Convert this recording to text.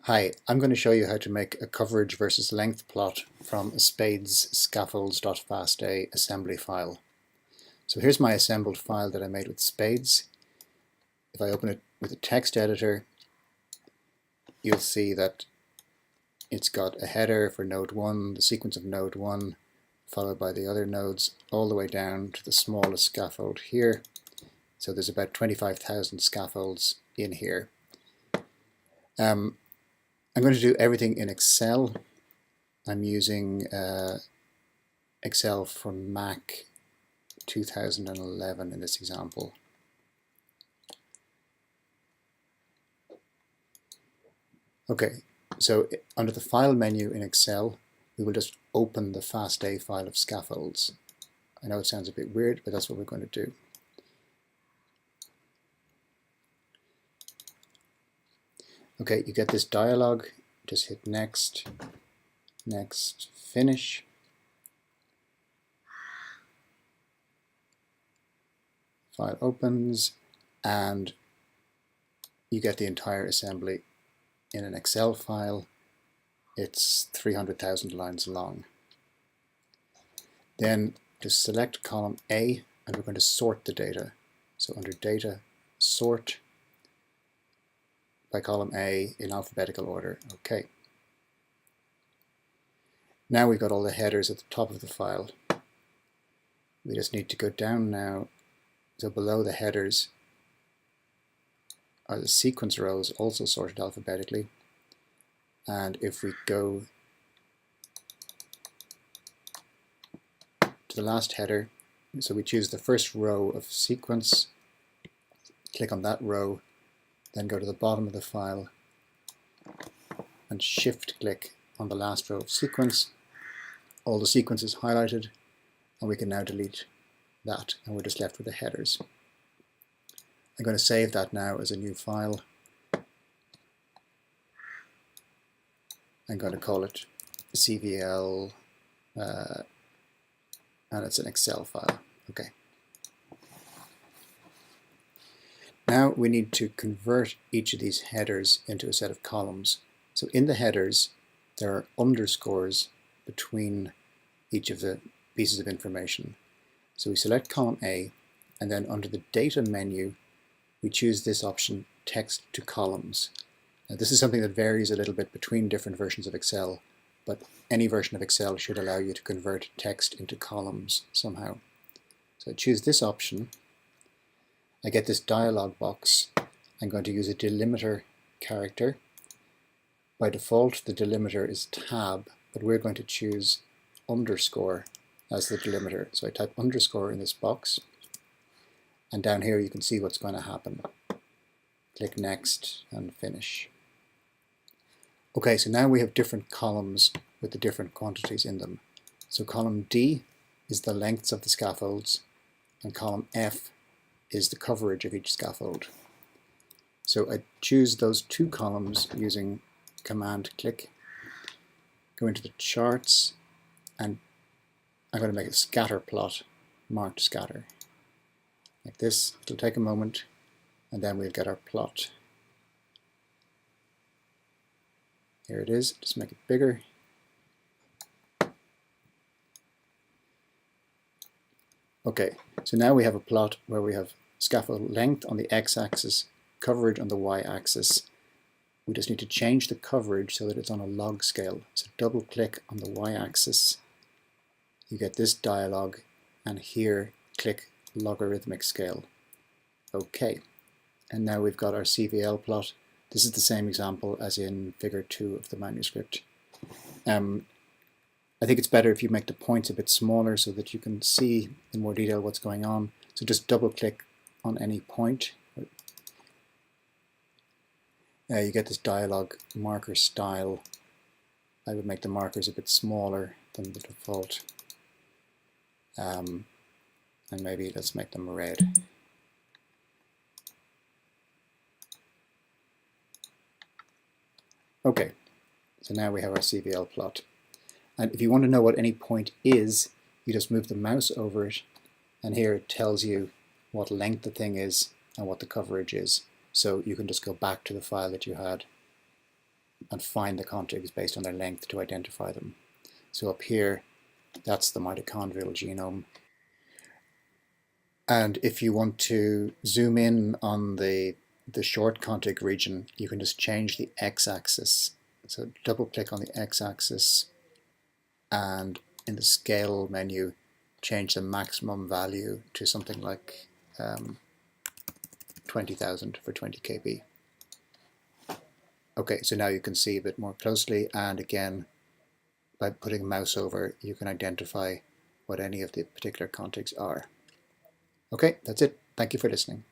Hi, I'm going to show you how to make a coverage versus length plot from a SPAdes scaffolds.fasta assembly file. So here's my assembled file that I made with SPAdes. If I open it with a text editor, you'll see that it's got a header for node 1, the sequence of node 1, followed by the other nodes, all the way down to the smallest scaffold here. So there's about 25,000 scaffolds in here. I'm going to do everything in Excel. I'm using Excel for Mac 2011 in this example. Okay, so under the File menu in Excel, we will just open the FASTA file of scaffolds. I know it sounds a bit weird, but that's what we're going to do. Okay, you get this dialog. Just hit Next, Next, Finish. File opens, and you get the entire assembly in an Excel file. It's 300,000 lines long. Then just select column A, and we're going to sort the data. So under Data, Sort by column A in alphabetical order. Okay. Now we've got all the headers at the top of the file. We just need to go down now. So below the headers are the sequence rows, also sorted alphabetically. And if we go to the last header, so we choose the first row of sequence, click on that row, then go to the bottom of the file and shift click on the last row of sequence. All the sequence is highlighted, and we can now delete that, and we're just left with the headers. I'm going to save that now as a new file. I'm going to call it CVL, and it's an Excel file. Okay. Now we need to convert each of these headers into a set of columns. So in the headers, there are underscores between each of the pieces of information. So we select column A, and then under the Data menu, we choose this option, Text to Columns. Now this is something that varies a little bit between different versions of Excel, but any version of Excel should allow you to convert text into columns somehow. So I choose this option. I get this dialog box. I'm going to use a delimiter character. By default, the delimiter is tab, but we're going to choose underscore as the delimiter. So I type underscore in this box, and down here you can see what's going to happen. Click Next and Finish. Okay, so now we have different columns with the different quantities in them. So column D is the lengths of the scaffolds, and column F is the coverage of each scaffold. So I choose those two columns using Command click, go into the charts, and I'm going to make a scatter plot, marked scatter. Like this. It'll take a moment, and then we'll get our plot. Here it is. Just make it bigger. Okay, so now we have a plot where we have scaffold length on the x-axis, coverage on the y-axis. We just need to change the coverage so that it's on a log scale. So double click on the y-axis. You get this dialog, and here click logarithmic scale. Okay, and now we've got our CVL plot. This is the same example as in figure 2 of the manuscript. I think it's better if you make the points a bit smaller so that you can see in more detail what's going on. So just double click on any point. You get this dialog marker style. I would make the markers a bit smaller than the default. And maybe let's make them red. Okay, so now we have our CVL plot. And if you want to know what any point is, you just move the mouse over it, and here it tells you what length the thing is and what the coverage is. So you can just go back to the file that you had and find the contigs based on their length to identify them. So up here, that's the mitochondrial genome. And if you want to zoom in on the short contig region, you can just change the x-axis. So double click on the x-axis and in the scale menu, change the maximum value to something like 20,000 for 20 kb. Okay, so now you can see a bit more closely, and again, by putting a mouse over, you can identify what any of the particular contigs are. Okay, that's it. Thank you for listening.